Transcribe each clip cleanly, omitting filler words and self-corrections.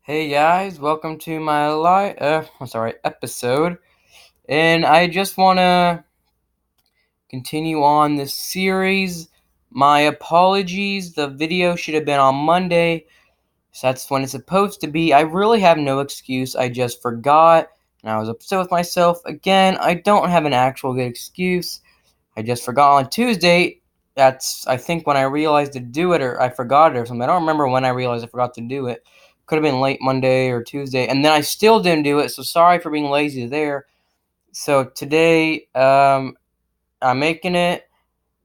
Hey guys, welcome to my episode. And I just want to continue on this series. My apologies, the video should have been on Monday. So that's when it's supposed to be. I really have no excuse. I just forgot and I was upset with myself. Again, I don't have an actual good excuse. I just forgot on Tuesday. That's, I think, when I realized to do it, or I forgot it or something. I don't remember when I realized I forgot to do it. Could have been late Monday or Tuesday. And then I still didn't do it. So sorry for being lazy there. So today, I'm making it.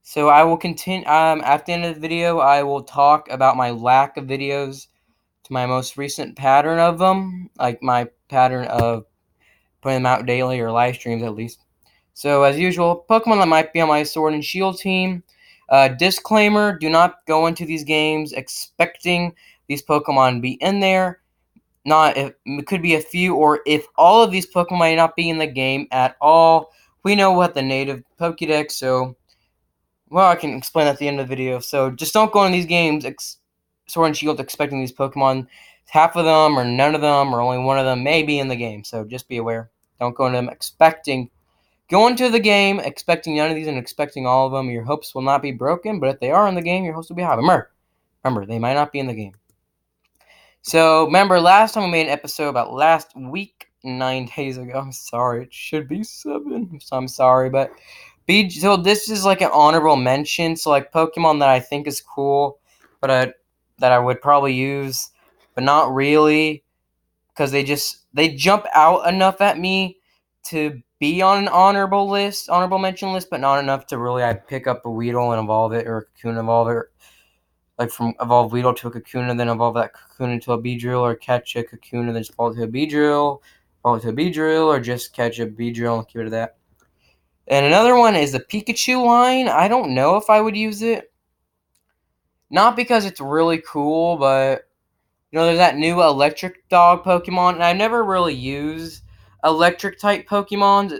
So I will continue. At the end of the video, I will talk about my lack of videos to my most recent pattern of them, like my pattern of putting them out daily or live streams at least. So as usual, Pokemon that might be on my Sword and Shield team. Disclaimer: do not go into these games expecting these Pokemon to be in there. Not if it could be a few, or if all of these Pokemon might not be in the game at all. We know what the native Pokédex, so well, I can explain at the end of the video. So just don't go in these games, Sword and Shield, expecting these Pokemon. Half of them, or none of them, or only one of them may be in the game. So just be aware. Don't go into them expecting. Go into the game expecting none of these and expecting all of them. Your hopes will not be broken, but if they are in the game, your hopes will be high. Remember, they might not be in the game. So remember, last time we made an episode about last week, 9 days ago. I'm sorry, it should be 7. So I'm sorry, but so this is like an honorable mention. So like Pokemon that I think is cool, but that I would probably use, but not really, because they jump out enough at me to be on an honorable mention list, but not enough to really I pick up a Weedle and evolve it, or a Cocoon evolve it, like from evolve Weedle to a Cocoon and then evolve that Cocoon into a Beedrill, or catch a Cocoon and then just evolve it to a Beedrill, or just catch a Beedrill and keep it at that. And another one is the Pikachu line. I don't know if I would use it. Not because it's really cool, but there's that new electric dog Pokemon, and I never really used electric type Pokemon,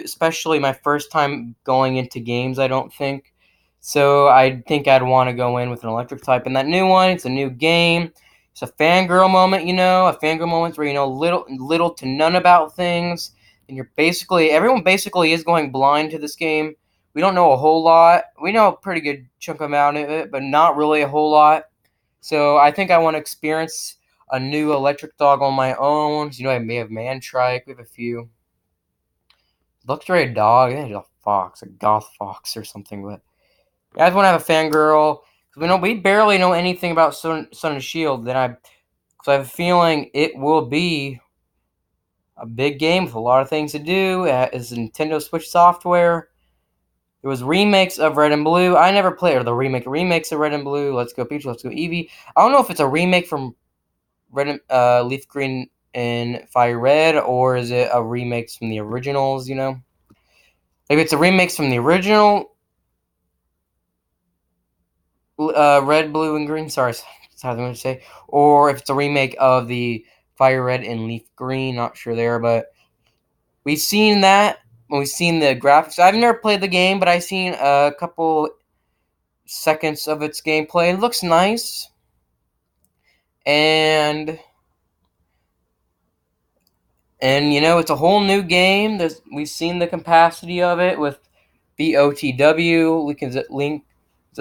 especially my first time going into games, I don't think. So I think I'd want to go in with an electric type. And that new one, it's a new game. It's a fangirl moment, a fangirl moment where you know little to none about things. And everyone basically is going blind to this game. We don't know a whole lot. We know a pretty good chunk amount of it, but not really a whole lot. So I think I want to experience a new electric dog on my own. I may have Mantrike. We have a few. Luxray dog. I think it's a fox, a goth fox or something. But yeah, I just want to have a fangirl. Because we barely know anything about Sun and Shield. Because I have a feeling it will be a big game with a lot of things to do. It's Nintendo Switch software. There was remakes of Red and Blue. I never played, or the remakes of Red and Blue. Let's Go Peach, Let's Go Eevee. I don't know if it's a remake from Leaf Green and Fire Red, or is it a remix from the originals? Maybe it's a remix from the original Red, Blue, and Green. Sorry, that's how I'm going to say. Or if it's a remake of the Fire Red and Leaf Green. Not sure there, but we've seen that. We've seen the graphics. I've never played the game, but I've seen a couple seconds of its gameplay. It looks nice, and it's a whole new game. We've seen the capacity of it with the OTW. We can link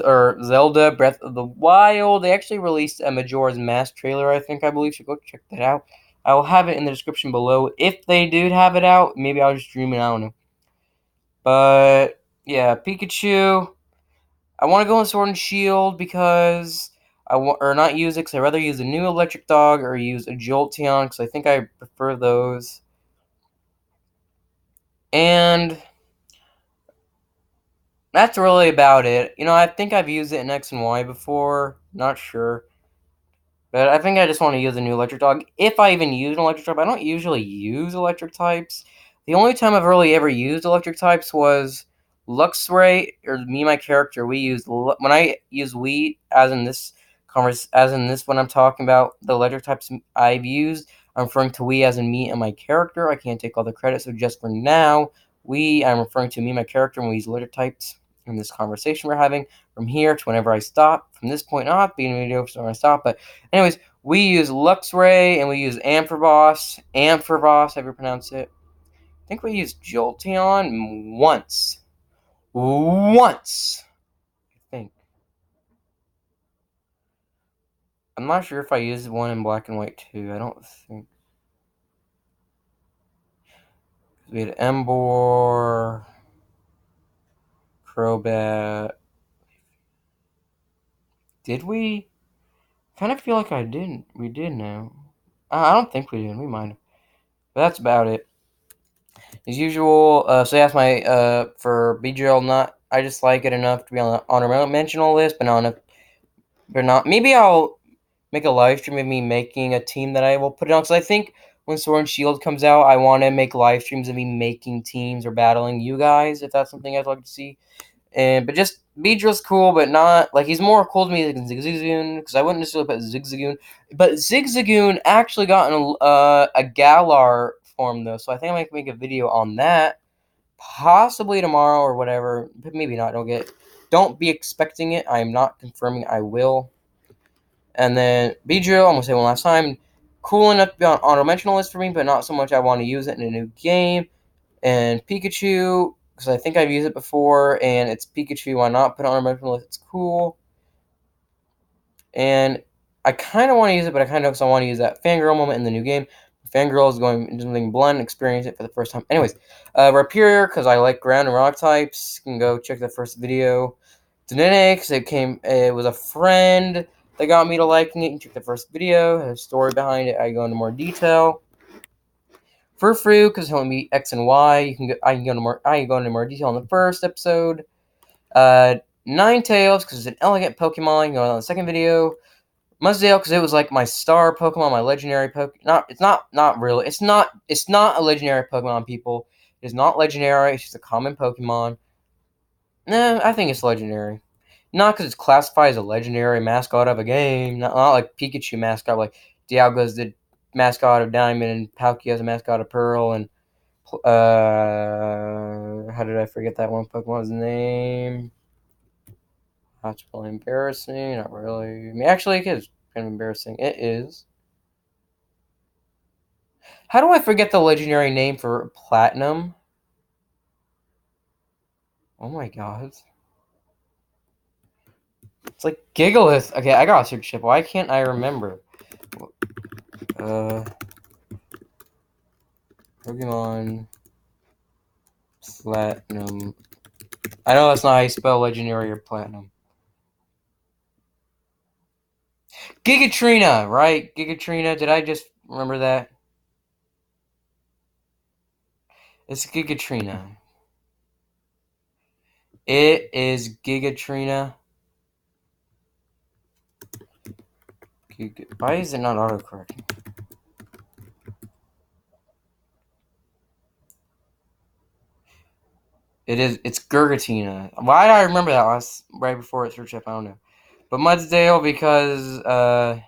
or Zelda Breath of the Wild. They actually released a Majora's Mask trailer, I believe. So go check that out. I will have it in the description below. If they do have it out, maybe I'll just stream it. I don't know. But yeah, Pikachu. I want to go in Sword and Shield because or not use it, because I'd rather use a new electric dog or use a Jolteon, because I think I prefer those. And that's really about it. I think I've used it in X and Y before. Not sure. But I think I just want to use a new electric dog. If I even use an electric type, I don't usually use electric types. The only time I've really ever used electric types was Luxray, or me and my character. When I use we, as in this when I'm talking about the electric types I've used, I'm referring to we as in me and my character. I can't take all the credit, so just for now, I'm referring to me and my character when we use electric types in this conversation we're having. From here to whenever I stop. From this point on, being a video, so when I stop. But anyways, We use Luxray and we use Ampharos. Ampharos, however you pronounce it. I think we used Jolteon once. Once, I think. I'm not sure if I used one in black and white too. I don't think. We had Emboar, Crobat. Did we? Kind of feel like I didn't. We did now. I don't think we did. We might have. But that's about it. As usual, so that's my for BGL. Not, I just like it enough to be on the honorable mentional list, but not enough. But not. Maybe I'll make a live stream of me making a team that I will put it on. Because I think when Sword and Shield comes out, I want to make live streams of me making teams or battling you guys, if that's something I'd like to see. But just Beedrill's cool, but not like he's more cool to me than Zigzagoon, because I wouldn't necessarily put Zigzagoon. But Zigzagoon actually got a Galar form though, so I think I might make a video on that, possibly tomorrow or whatever. But maybe not. Don't be expecting it. I am not confirming I will. And then Beedrill, I'm gonna say one last time, cool enough to be on honorable mention list for me, but not so much I want to use it in a new game. And Pikachu, because I think I've used it before, and it's Pikachu. Why not put it on my list? It's cool. And I kind of want to use it, but I kind of also want to use that Fangirl moment in the new game. Fangirl is going into something blunt, experience it for the first time. Anyways, Rhyperior, because I like ground and rock types. You can go check the first video. Denene, because it was a friend that got me to liking it. You can check the first video. Has a story behind it. I go into more detail. Furfrou, because he'll meet X and Y. I can go into more detail in the first episode. Ninetales, because it's an elegant Pokemon. You can go on the second video. Muzdale, because it was like my star Pokemon, my legendary Pokemon. It's not really. It's not a legendary Pokemon, people. It is not legendary. It's just a common Pokemon. Nah, I think it's legendary. Not because it's classified as a legendary mascot of a game. Not like Pikachu mascot, like Dialga's the mascot of Diamond, and Palkia's the mascot of Pearl, and how did I forget that one Pokemon's name? That's really embarrassing. Not really. I mean, actually, it is kind of embarrassing. It is. How do I forget the legendary name for Platinum? Oh my god. It's like Gigalith. Okay, I gotta search it. Why can't I remember? Pokemon Platinum. I know that's not how you spell legendary or platinum. Gigatrina, right? Gigatrina. Did I just remember that? It's Gigatrina. It is Gigatrina. Why is it not autocorrecting? It's Gurgatina. Why did I remember that right before it searched up? I don't know. But Mudsdale, because I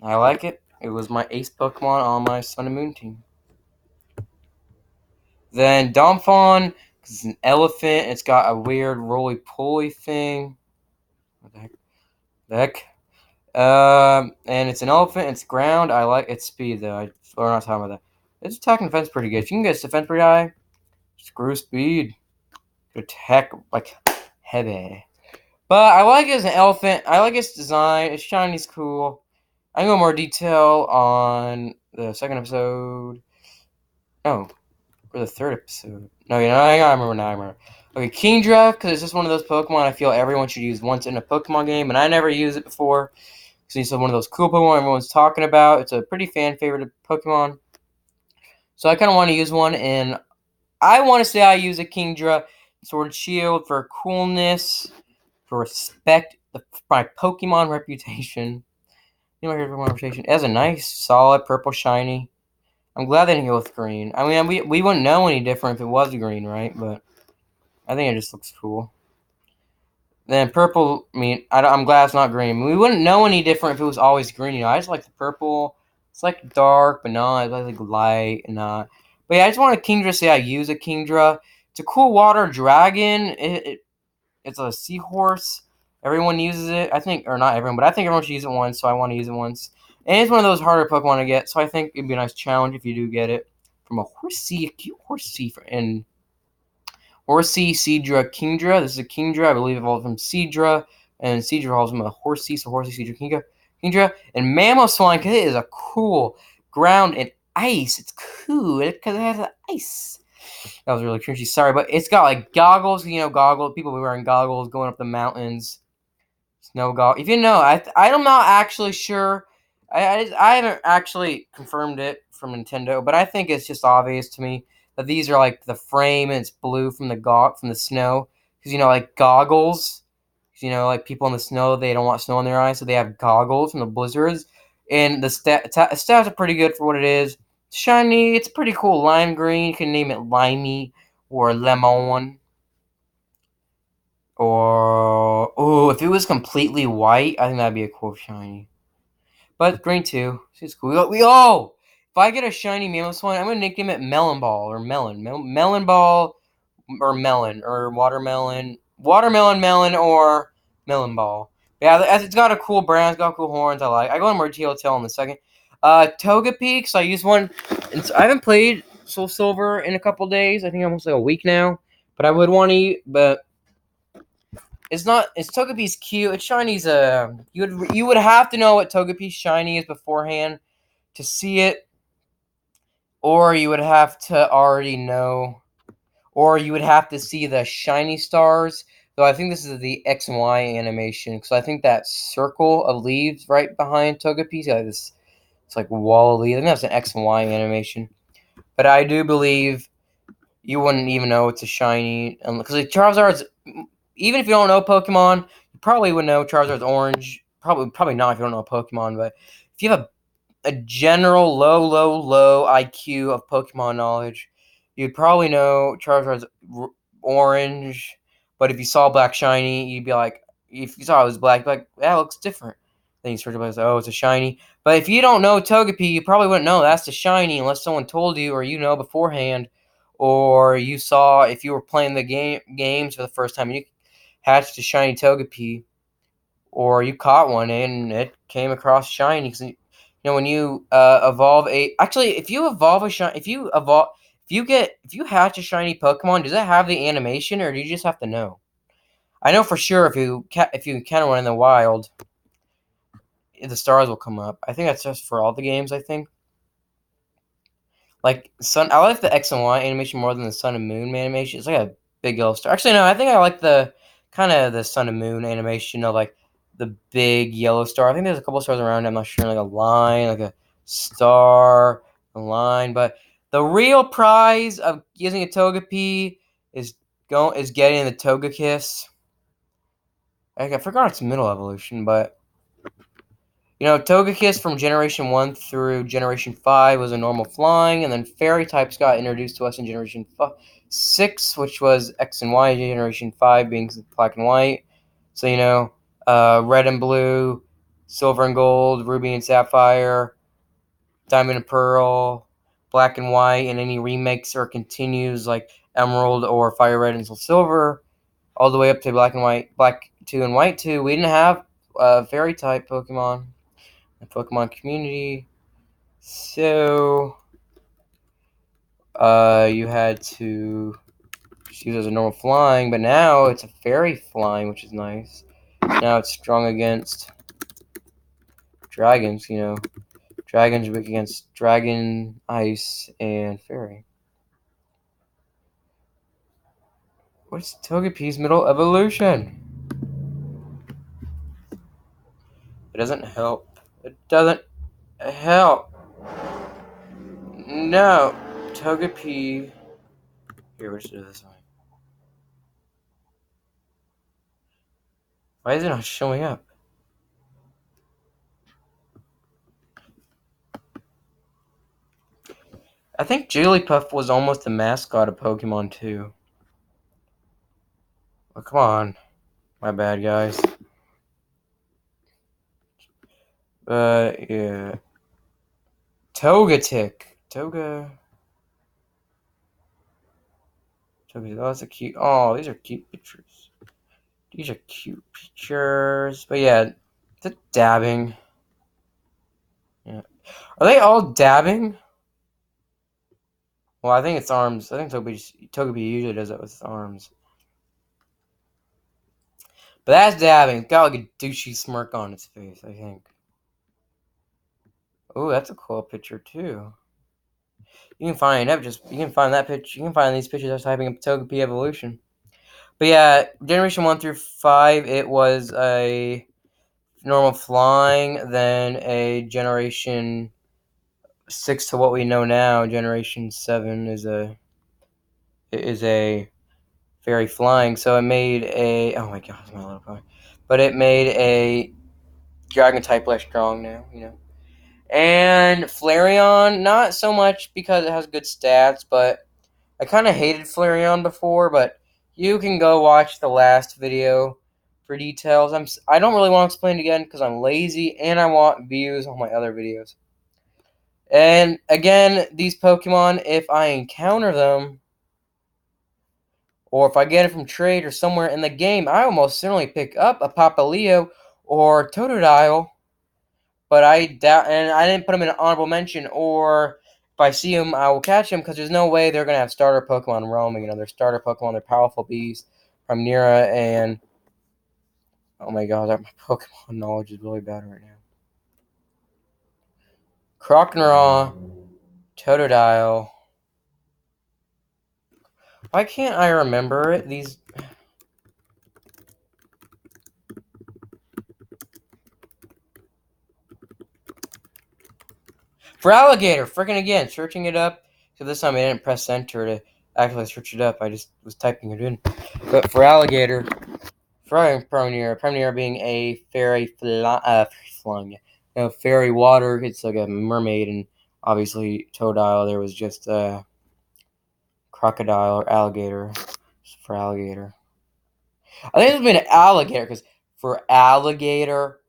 like it. It was my ace Pokemon on my Sun and Moon team. Then Domphon, because it's an elephant. It's got a weird roly-poly thing. What the heck? And it's an elephant. It's ground. I like its speed, though. We're not talking about that. Its attack and defense pretty good. If you can get its defense pretty high, screw speed. Attack like heavy. But I like it as an elephant. I like its design. Its shiny's cool. I can go more detail on the second episode. Oh, or the third episode. No, I remember now. I remember. Okay, Kingdra, because it's just one of those Pokemon I feel everyone should use once in a Pokemon game, and I never used it before. Because it's one of those cool Pokemon everyone's talking about. It's a pretty fan favorite Pokemon. So I kind of want to use one, and I want to say I use a Kingdra Sword and Shield for coolness, for respect, my Pokemon reputation. My Pokemon reputation. It has a nice, solid purple shiny. I'm glad they didn't go with green. I mean, we wouldn't know any different if it was green, right? But I think it just looks cool. Then purple, I mean, I'm glad it's not green. We wouldn't know any different if it was always green. I just like the purple. It's like dark, but not. It's like light and not. But yeah, I just want a Kingdra. Say I use a Kingdra. It's a cool water dragon. It's a seahorse. Everyone uses it. I think, or not everyone, but I think everyone should use it once, so I want to use it once. And it's one of those harder Pokemon to get, so I think it'd be a nice challenge if you do get it. From a Horsea, a cute Horsea, and Horsea, Seadra, Kingdra. This is a Kingdra, I believe, evolved from Seadra, and Seadra evolves from a Horsea, so Horsea, Seadra, Kingdra. And Mamoswine, because it is a cool ground and ice. It's cool because it has ice. That was really cringy. Sorry, but it's got like goggles. Goggles. People be wearing goggles going up the mountains. Snow goggles. If you know, I'm not actually sure. I haven't actually confirmed it from Nintendo, but I think it's just obvious to me that these are like the frame and it's blue from the snow, because like goggles. Like people in the snow, they don't want snow in their eyes, so they have goggles from the blizzards. And the stats are pretty good for what it is. Shiny, it's pretty cool. Lime green, you can name it Limey or Lemon. Or, oh, if it was completely white, I think that'd be a cool shiny. But green too. She's cool. If I get a shiny Mamoswine, I'm gonna nickname it Melon Ball or Melon. Melon Ball or Melon or Watermelon. Watermelon Melon or Melon Ball. Yeah, it's got a cool brand, it's got cool horns I like. I go on Martio Tail in a second. Togepi, so I use one. I haven't played Soul Silver in a couple days. I think almost like a week now. But I would want to, but it's not. It's Togepi's cute. It's shini's. You would have to know what Togepi's shiny is beforehand to see it, or you would have to already know, or you would have to see the shiny stars. Though I think this is the X and Y animation, because I think that circle of leaves right behind Togepi's got this. It's like wall of leaves. I think that's an X and Y animation. But I do believe you wouldn't even know it's a shiny, because Charizard's. Even if you don't know Pokemon, you probably would know Charizard's orange. Probably not if you don't know Pokemon, but if you have a general low IQ of Pokemon knowledge, you'd probably know Charizard's orange. But if you saw Black Shiny, you'd be like, if you saw it was black, you'd be like, that looks different. Then you search it up and say, oh, it's a shiny. But if you don't know Togepi, you probably wouldn't know that's the shiny unless someone told you or beforehand, or you saw if you were playing the games for the first time and you hatched a shiny Togepi, or you caught one and it came across shiny. Because when you evolve if you evolve a shiny, if you hatch a shiny Pokemon, does it have the animation or do you just have to know? I know for sure if you encounter one in the wild, the stars will come up. I think that's just for all the games. I think. Like I like the X and Y animation more than the Sun and Moon animation. It's like a big yellow star. Actually, no, I think I like the kind of the Sun and Moon animation of like the big yellow star. I think there's a couple stars around it. I'm not sure, like a line, like a star, a line. But the real prize of using a Togepi is getting the Togekiss. I forgot its middle evolution, but Togekiss from Generation 1 through Generation 5 was a normal flying, and then Fairy types got introduced to us in Generation 6, which was X and Y, Generation 5 being black and white. So, red and blue, silver and gold, ruby and sapphire, diamond and pearl, black and white, and any remakes or continues like emerald or fire red and soul silver, all the way up to black and white, black 2 and white 2. We didn't have fairy type Pokemon. The Pokemon community. So, you had to use it as a normal flying, but now it's a fairy flying, which is nice. Now it's strong against dragons, Dragons weak against dragon, ice, and fairy. What's Togepi's middle evolution? It doesn't help. It doesn't help. No. Togepi. Here, let's do this one. Why is it not showing up? I think Jigglypuff was almost the mascot of Pokemon too. Oh, come on. My bad, guys. But, yeah. Togetic. Toga. Oh, that's a cute. Oh, these are cute pictures. These are cute pictures. But yeah, the dabbing. Yeah. Are they all dabbing? Well, I think it's arms. I think Togepi usually does it with his arms. But that's dabbing. It's got like a douchey smirk on its face, I think. Oh, that's a cool picture too. You can find that picture. You can find these pictures just typing up Togepi evolution. But yeah, generation 1 through 5, it was a normal flying. Then a generation 6 to what we know now. Generation 7 is a fairy flying. So it made a oh my god, it's my little pony. But it made a dragon type less strong now. And Flareon, not so much because it has good stats, but I kind of hated Flareon before, but you can go watch the last video for details. I don't really want to explain it again because I'm lazy and I want views on my other videos. And again, these Pokemon, if I encounter them, or if I get it from trade or somewhere in the game, I almost certainly pick up a Papaleo or Totodile. But I doubt, and I didn't put them in an honorable mention, or if I see them, I will catch them, because there's no way they're going to have starter Pokemon roaming. Their starter Pokemon, they're powerful beasts from Nira, and oh my god, my Pokemon knowledge is really bad right now. Crocodile, Totodile. Why can't I remember it? These. For Alligator, freaking again, searching it up. So this time I didn't press enter to actually search it up. I just was typing it in. But for Alligator, Premier being a fairy flying, fairy water. It's like a mermaid, and obviously Totodile. There was just crocodile or alligator. For alligator, I think it's been an alligator because for alligator,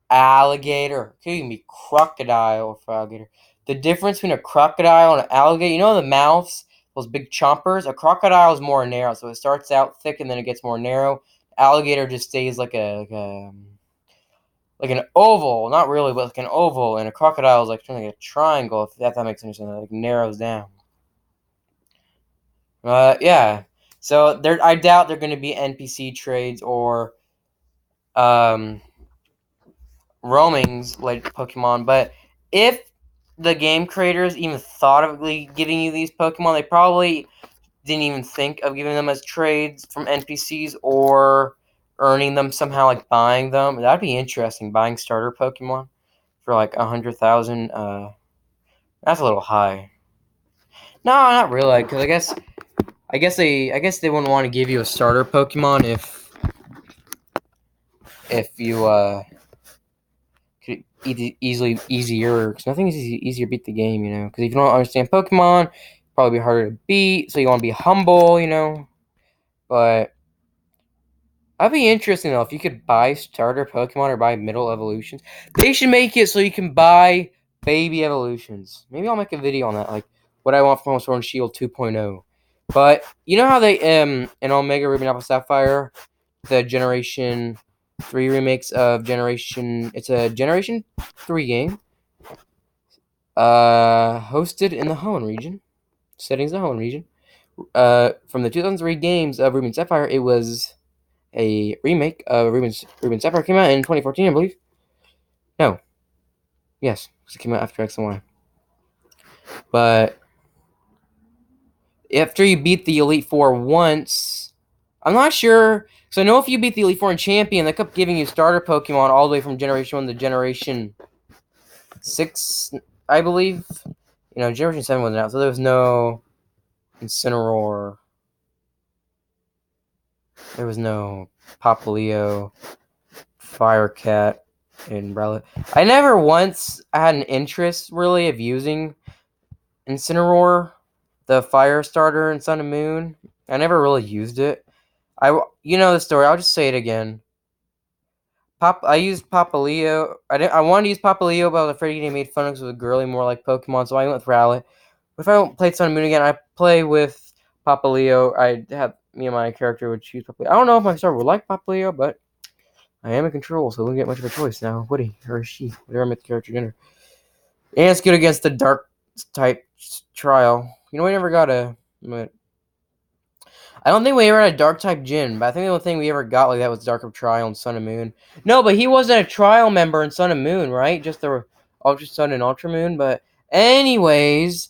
can be crocodile for alligator. The difference between a crocodile and an alligator, the mouths, those big chompers. A crocodile is more narrow, so it starts out thick and then it gets more narrow. Alligator just stays like an oval, not really, but like an oval, and a crocodile is like a triangle. If that makes any sense, it like narrows down. Yeah. So I doubt they're going to be NPC trades or roamings like Pokemon, but if the game creators even thought of giving you these Pokemon, they probably didn't even think of giving them as trades from NPCs or earning them somehow, like buying them. That'd be interesting, buying starter Pokemon for like 100,000. That's a little high. No, not really, because I guess they wouldn't want to give you a starter Pokemon if you could easier, because nothing is easier to beat the game, because if you don't understand Pokemon, probably be harder to beat, so you want to be humble, but that'd be interesting though if you could buy starter Pokemon or buy middle evolutions. They should make it so you can buy baby evolutions. Maybe I'll make a video on that, like what I want from Sword and Shield 2.0. But you know how they in Omega Ruby Apple Sapphire, the Generation 3 remakes of it's a Generation 3 game. Hosted in the Hoenn region. Settings the Hoenn region. From the 2003 games of Ruby and Sapphire, it was a remake of Ruby and Sapphire. Came out in 2014, I believe. No. Yes, it came out after X and Y. But after you beat the Elite Four once, I'm not sure. So I know if you beat the Elite Four and Champion, they kept giving you starter Pokemon all the way from Generation 1 to Generation 6, I believe. Generation 7 wasn't out, so there was no Incineroar. There was no Papaleo, Firecat, and Rowlet. I never once had an interest, really, of using Incineroar, the fire starter in Sun and Moon. I never really used it. The story. I'll just say it again. I used Papaleo. I wanted to use Papaleo, but I was afraid getting made fun of because it was girly, more like Pokemon, so I went with Rowlet. If I don't play Sun and Moon again, I play with Papaleo. I have me and my character would choose Papaleo. I don't know if my starter would like Papaleo, but I am in control, so we don't get much of a choice now. Woody or she, whatever I make the character gender. And it's good against the dark type trial. You know, we never got a. But I don't think we ever had a dark type Jin, but I think the only thing we ever got like that was Dark of Trial and Sun and Moon. No, but he wasn't a trial member in Sun and Moon, right? Just the Ultra Sun and Ultra Moon. But anyways,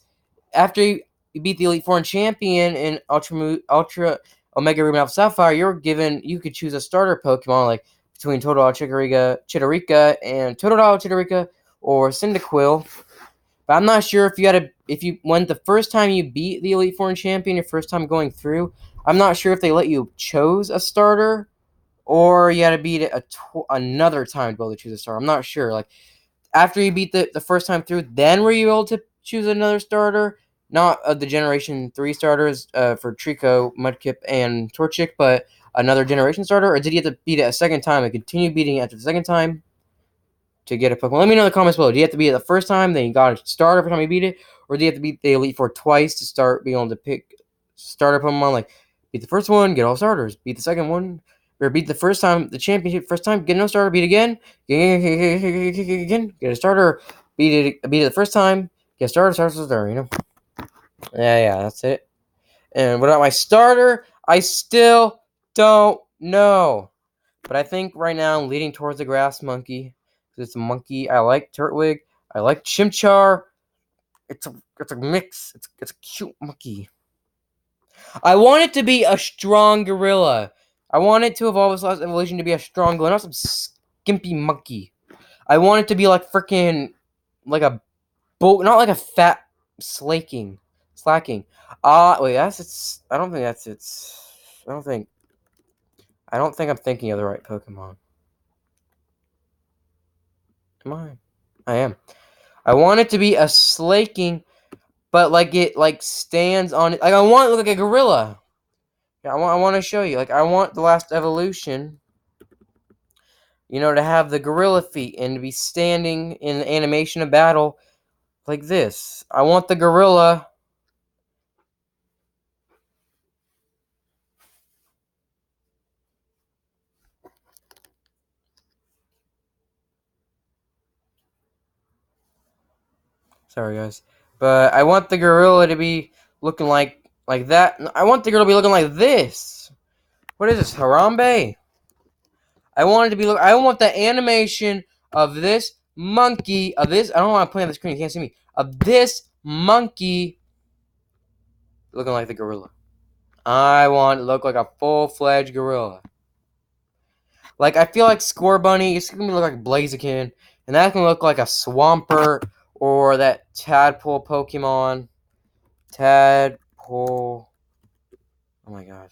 after you beat the Elite Four and Champion in Ultra Omega Ruby Alpha Sapphire, you could choose a starter Pokemon like between Totodile Chitorica and Totodile Chitorica or Cyndaquil. But I'm not sure if you went the first time you beat the Elite Four and Champion, your first time going through. I'm not sure if they let you choose a starter or you had to beat it another time to be able to choose a starter. I'm not sure. Like after you beat the first time through, then were you able to choose another starter? Not the Generation 3 starters for Trico, Mudkip, and Torchic, but another Generation starter? Or did you have to beat it a second time and continue beating it after the second time to get a Pokemon? Let me know in the comments below. Do you have to beat it the first time, then you got a starter every time you beat it? Or do you have to beat the Elite Four twice to start being able to pick starter Pokemon? Like, beat the first one, get all starters. Beat the second one, or beat the first time, the championship first time, get no starter, beat again, get a starter, beat it the first time, get a starter, you know? Yeah, that's it. And what about my starter? I still don't know. But I think right now I'm leading towards the Grass Monkey. It's a monkey. I like Turtwig. I like Chimchar. It's a mix. It's a cute monkey. I want it to be a strong gorilla. I want it to evolve its last evolution to be a strong gorilla, not some skimpy monkey. I want it to be like freaking like a bull, not like a fat slacking. Wait, that's its. I don't think that's its. I don't think I'm thinking of the right Pokemon. Am I? I am. I want it to be a slaking, but like it like stands on it. Like I want it to look like a gorilla. Yeah, I want to show you. Like I want the last evolution, you know, to have the gorilla feet and to be standing in the animation of battle like this. I want the gorilla. Sorry guys, but I want the gorilla to be looking like that. I want the gorilla to be looking like this. What is this, Harambe? I want it to be I want the animation of this monkey, I don't want to play on the screen, you can't see me, of this monkey looking like the gorilla. I want it to look like a full-fledged gorilla. Like, I feel like Scorbunny, it's going to look like Blaziken, and that's going to look like a Swampert, or that Tadpole Pokemon. Tadpole. Oh my god.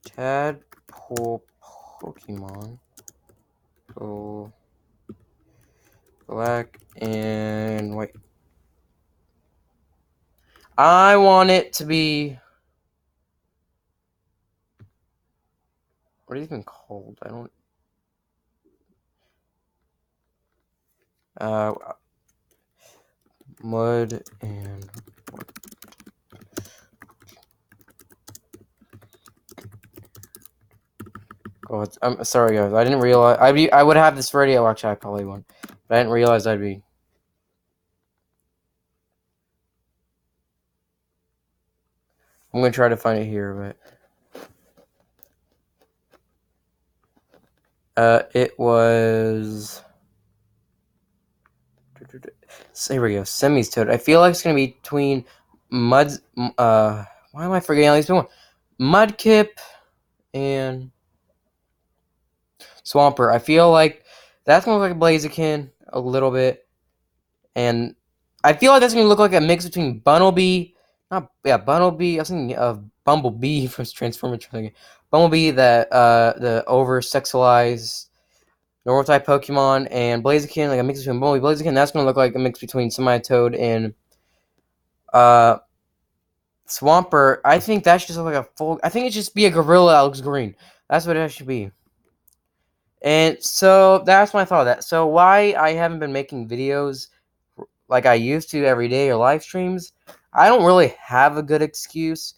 Tadpole Pokemon. Oh. Black and white. I want it to be. What is it even called? I don't. Mud and. Oh, I'm sorry, guys. I didn't realize. I would have this ready. Actually, I probably won't. But I didn't realize I'd be. I'm gonna try to find it here, but it was. So here we go. Semi-Toad. I feel like it's gonna be between Mud's. Why am I forgetting all these people? Mudkip and Swampert. I feel like that's gonna look like a Blaziken a little bit, and I feel like that's gonna look like a mix between Bunnelby. Bunnelby. I was thinking of Bumblebee from Transformers. Bumblebee, the over-sexualized normal type Pokemon, and Blaziken, like a mix between Bumblebee and Blaziken. That's gonna look like a mix between Semi-Toad and Swampert. I think that should just look like a full. I think it should just be a gorilla that looks green. That's what it should be. And so that's my thought of that. So why I haven't been making videos like I used to every day or live streams, I don't really have a good excuse.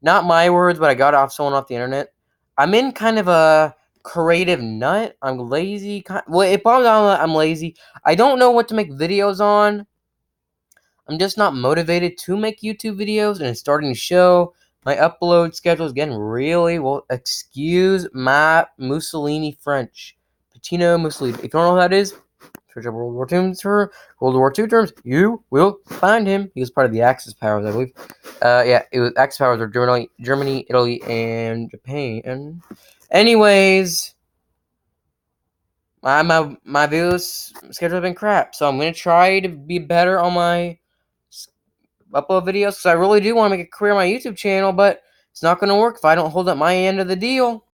not my words, but I got off someone off the internet. I'm in kind of a creative nut. I'm lazy. Well, it boils down that I'm lazy. I don't know what to make videos on. I'm just not motivated to make YouTube videos, and it's starting to show. My upload schedule is getting really, well, excuse my Mussolini French. Patino Mussolini. If you don't know who that is, search up World War II terms, you will find him. He was part of the Axis powers, I believe. Yeah, it was Axis powers were Germany, Italy, and Japan. Anyways, my videos schedule has been crap, so I'm gonna try to be better on my upload videos because I really do want to make a career on my YouTube channel, but it's not gonna work if I don't hold up my end of the deal.